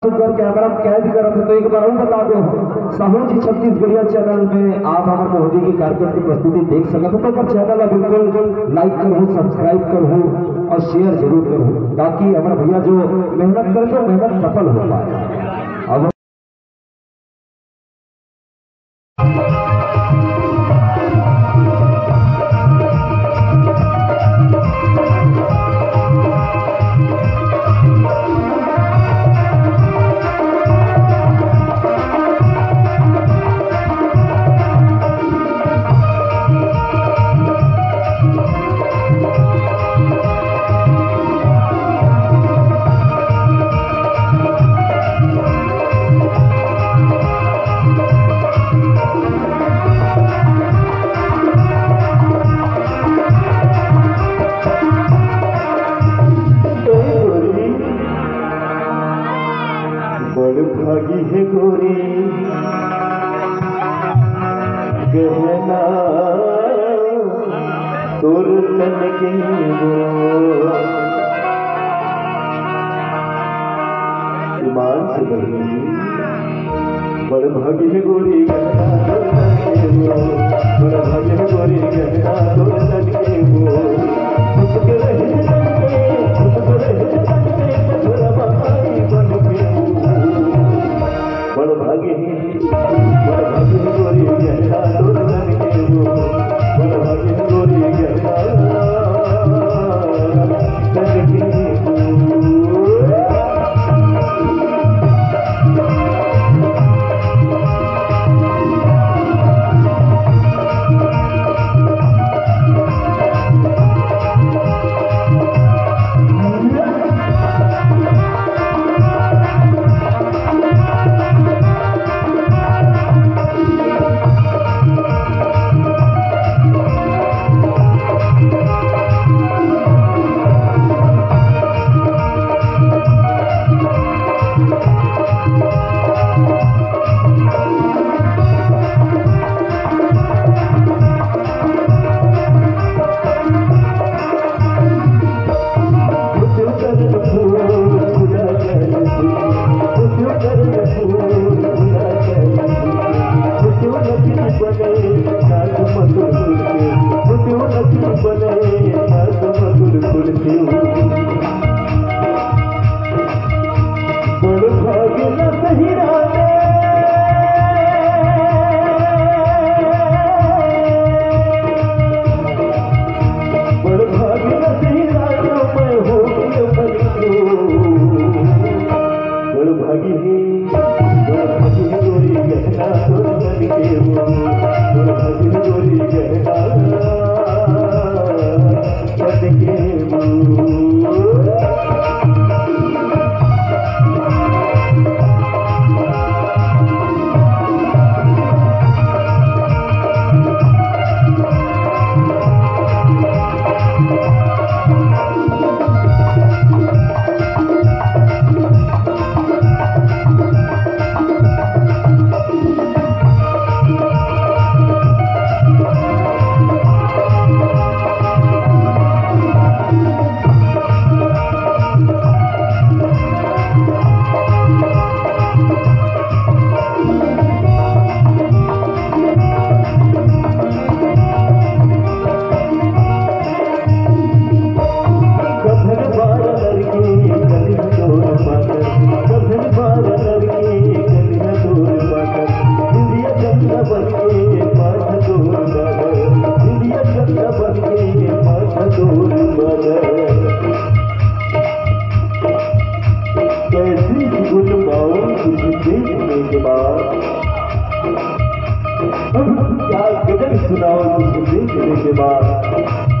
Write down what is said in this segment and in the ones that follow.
Camera कैद करत तो एक बार बता दो साहू जी छत्तीसगढ़िया चैनल में आप हमारे मोदी की कार्यक्रम की प्रस्तुति देख सकते हो तो चैनल बिल्कुल लाइक करो, सब्सक्राइब करो और शेयर जरूर करो ताकि हमारे भैया जो मेहनत करके मेहनत सफल हो पाए। अब भागी है गोरी गहना तोर तन के ईमान से बड़ी बड़ भागी है गोरी गहना बड़ भागी है गोरी गहना तोर तन के बड़ भाग्य गोरी गहना तोर तन के बड़ भाग्य गोरी गहना तन के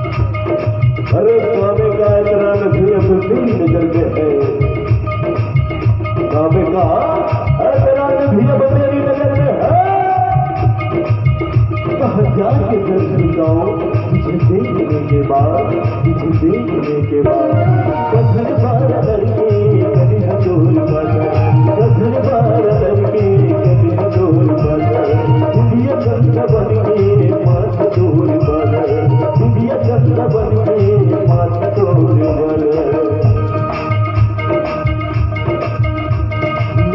अरे स्वामी का इतना नजरिया फिर नजर के है स्वामी का इतना नजरिया मेरी नजर में है हजार के दर्शन गाओ तुझे देखने के बाद कथन बार लड़के कभी हजोर कथन बार लड़के कभी हजोर दुनिया गंगा बन के माथ दूर दुनिया गंगा बन के माथ दूर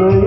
नहीं